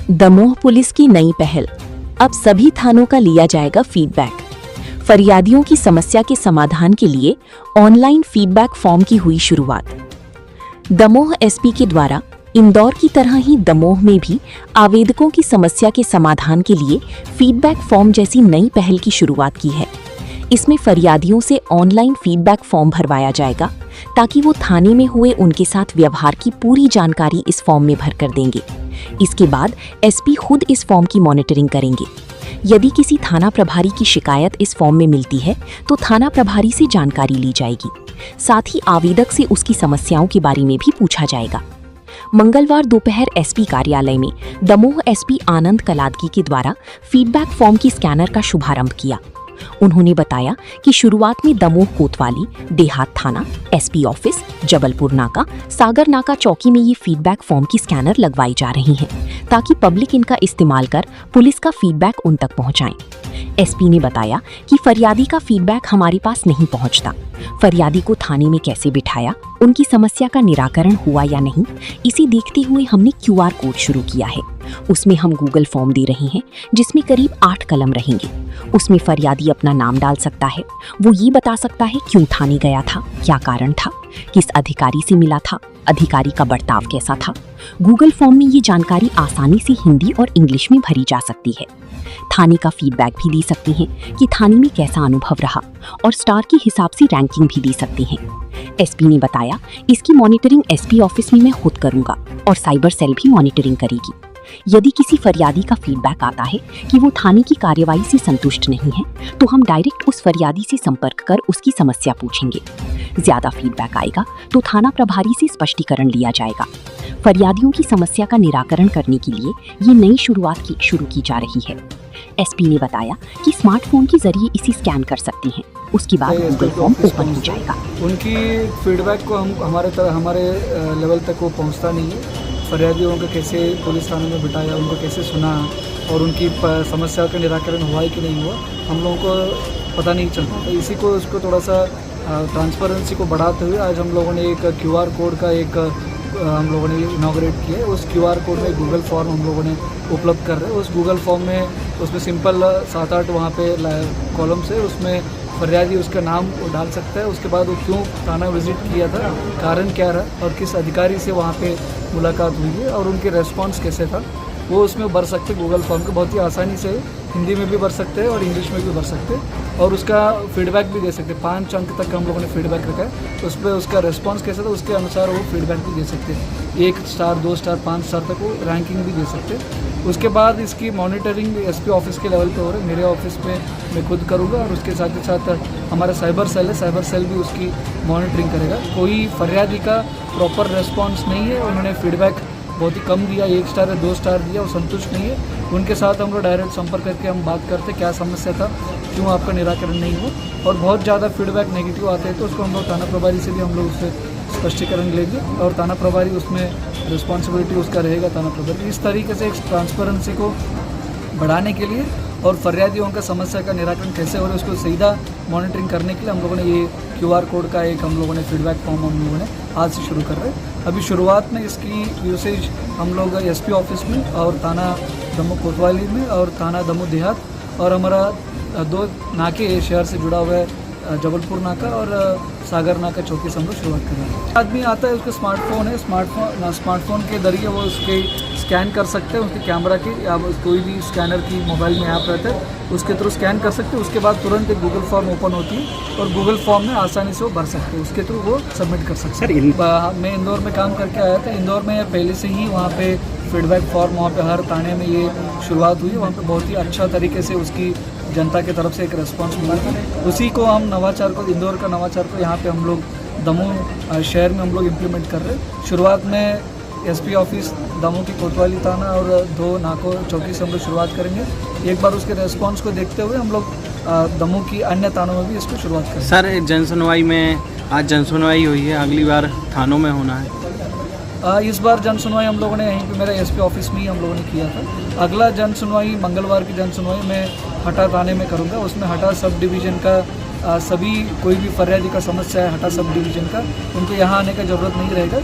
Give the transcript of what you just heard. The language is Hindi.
दमोह पुलिस की नई पहल, अब सभी थानों का लिया जाएगा फीडबैक। फरियादियों की समस्या के समाधान के लिए ऑनलाइन फीडबैक फॉर्म की हुई शुरुआत। दमोह एसपी के द्वारा इंदौर की तरह ही दमोह में भी आवेदकों की समस्या के समाधान के लिए फीडबैक फॉर्म जैसी नई पहल की शुरुआत की है। इसमें फरियादियों से ऑनलाइन फीडबैक फॉर्म भरवाया जाएगा ताकि वो थाने में हुए उनके साथ व्यवहार की पूरी जानकारी इस फॉर्म में भरकर देंगे। इसके बाद एसपी खुद इस फॉर्म की मॉनिटरिंग करेंगे। यदि किसी थाना प्रभारी की शिकायत इस फॉर्म में मिलती है तो थाना प्रभारी से जानकारी ली जाएगी। साथ ही आवेदक से उसकी समस्याओं के बारे में भी पूछा जाएगा। मंगलवार दोपहर एसपी कार्यालय में दमोह एसपी आनंद कलादगी के द्वारा फीडबैक फॉर्म की स्कैनर का शुभारंभ किया। उन्होंने बताया कि शुरुआत में दमोह कोतवाली, देहात थाना, एसपी ऑफिस, जबलपुर नाका, सागर नाका चौकी में ये फीडबैक फॉर्म की स्कैनर लगवाई जा रही हैं ताकि पब्लिक इनका इस्तेमाल कर पुलिस का फीडबैक उन तक पहुंचाएं। एसपी ने बताया कि फरियादी का फीडबैक हमारे पास नहीं पहुंचता। फरियादी को थाने में कैसे बिठाया, उनकी समस्या का निराकरण हुआ या नहीं, इसे देखते हुए हमने क्यूआर कोड शुरू किया है। उसमें हम गूगल फॉर्म दे रहे हैं जिसमें करीब 8 कलम रहेंगे। उसमें फरियादी अपना नाम डाल सकता है, वो ये बता सकता है क्यों थाने गया था, क्या कारण था, किस अधिकारी से मिला था, अधिकारी का बर्ताव कैसा था। गूगल फॉर्म में ये जानकारी आसानी से हिंदी और इंग्लिश में भरी जा सकती है। थाने का फीडबैक भी दे सकते हैं कि थाने में कैसा अनुभव रहा और स्टार के हिसाब से रैंकिंग भी दे सकते हैं। एसपी ने बताया, इसकी मॉनिटरिंग एसपी ऑफिस में मैं खुद करूंगा और साइबर सेल भी मॉनिटरिंग करेगी। यदि किसी फरियादी का फीडबैक आता है कि वो थाने की कार्यवाही से संतुष्ट नहीं है तो हम डायरेक्ट उस फरियादी से संपर्क कर उसकी समस्या पूछेंगे। ज्यादा फीडबैक आएगा तो थाना प्रभारी से स्पष्टीकरण लिया जाएगा। फरियादियों की समस्या का निराकरण करने के लिए ये नई शुरुआत शुरू की जा रही है। एसपी ने बताया कि स्मार्टफोन के जरिए इसे स्कैन कर सकते हैं, उसके बाद गूगल फॉर्म ओपन हो जाएगा। उनकी फीडबैक को हमारे लेवल तक वो पहुंचता नहीं है। फरियादियों को कैसे पुलिस थाने में बिठाया, उनको कैसे सुना और उनकी समस्या का निराकरण हुआ है कि नहीं हुआ, हम लोगों को पता नहीं चलता। तो इसी को उसको थोड़ा सा ट्रांसपेरेंसी को बढ़ाते हुए आज हम लोगों ने एक क्यूआर कोड का हम लोगों ने इनॉग्रेट किया है। उस क्यूआर कोड में गूगल फॉर्म हम लोगों ने उपलब्ध कर रहे हैं। उस गूगल फॉर्म में उसमें सिंपल 7-8 वहाँ पे कॉलम्स है, उसमें फरियादी उसका नाम वो डाल सकता है। उसके बाद वो क्यों थाना विजिट किया था, कारण क्या रहा और किस अधिकारी से वहाँ पे मुलाकात हुई है और उनके रेस्पॉन्स कैसे था, वो उसमें भर सकते। गूगल फॉर्म को बहुत ही आसानी से हिंदी में भी भर सकते हैं और इंग्लिश में भी भर सकते हैं और उसका फीडबैक भी दे सकते हैं। 5 अंक तक हम लोगों ने फीडबैक रखा है। उस पर उसका रेस्पॉन्स कैसा था उसके अनुसार वो फीडबैक भी दे सकते हैं। 1 स्टार, 2 स्टार, 5 स्टार तक वो रैंकिंग भी दे सकते हैं। उसके बाद इसकी मॉनिटरिंग एसपी ऑफिस के लेवल पे हो रहा है। मेरे ऑफिस में मैं खुद करूँगा और उसके साथ ही साथ हमारा साइबर सेल है, साइबर सेल भी उसकी मॉनिटरिंग करेगा। कोई फरियादी का प्रॉपर रेस्पॉन्स नहीं है, उन्होंने फीडबैक बहुत ही कम दिया, 1 स्टार या 2 स्टार दिया, वो संतुष्ट नहीं है, उनके साथ हम लोग डायरेक्ट संपर्क करके हम बात करते क्या समस्या था, क्यों आपका निराकरण नहीं हुआ। और बहुत ज़्यादा फीडबैक नेगेटिव आते हैं तो उसको हम लोग थाना प्रभारी से भी हम लोग उससे स्पष्टीकरण लेंगे और थाना प्रभारी उसमें रिस्पॉन्सिबिलिटी उसका रहेगा थाना प्रभारी। इस तरीके से एक ट्रांसपेरेंसी को बढ़ाने के लिए और फरियादियों का समस्या का निराकरण कैसे हो रहा है उसको सीधा मॉनिटरिंग करने के लिए हम लोगों ने ये क्यूआर कोड का एक हम लोगों ने फीडबैक फॉर्म हम लोगों ने आज से शुरू कर रहे हैं। अभी शुरुआत में इसकी यूसेज हम लोग एसपी ऑफिस में और थाना दमोह कोतवाली में और थाना दमोह देहात और हमारा 2 नाके शहर से जुड़ा हुआ है, जबलपुर नाका और सागर नाका चौकी से हम लोग शुरुआत कर रहे हैं। आदमी आता है, उसका स्मार्टफोन है, स्मार्टफोन के जरिए वो उसके स्कैन कर सकते हैं, उसके कैमरा की या कोई भी स्कैनर की मोबाइल में ऐप रहता है उसके थ्रू स्कैन कर सकते हैं। उसके बाद तुरंत एक गूगल फॉर्म ओपन होती है और गूगल फॉर्म में आसानी से वो भर सकते हैं, उसके थ्रू वो सबमिट कर सकते हैं। मैं इंदौर में काम करके आया था। इंदौर में पहले से ही वहाँ पे फीडबैक फॉर्म वहाँ पे हर थाने में ये शुरुआत हुई है। वहाँ पे बहुत ही अच्छा तरीके से उसकी जनता की तरफ से एक रिस्पॉन्स मिला था। उसी को हम नवाचार को, इंदौर का नवाचार को यहाँ पे हम लोग दमोह शहर में हम लोग इम्प्लीमेंट कर रहे हैं। शुरुआत में एसपी ऑफिस दमोह की कोतवाली थाना और 2 नाको चौकी से हम लोग शुरुआत करेंगे। एक बार उसके रेस्पॉन्स को देखते हुए हम लोग दमोह की अन्य थानों में भी इसको शुरुआत करेंगे। सर, जनसुनवाई में आज जनसुनवाई हुई है, अगली बार थानों में होना है। इस बार जन सुनवाई हम लोगों ने यहीं पे मेरा एसपी ऑफिस में ही हम लोगों ने किया था। अगला जन सुनवाई मंगलवार की जन सुनवाई मैं हटा थाने में करूँगा। उसमें हटा सब डिवीज़न का सभी कोई भी फरियादी का समस्या है हटा सब डिवीज़न का, उनको यहाँ आने का ज़रूरत नहीं रहेगा।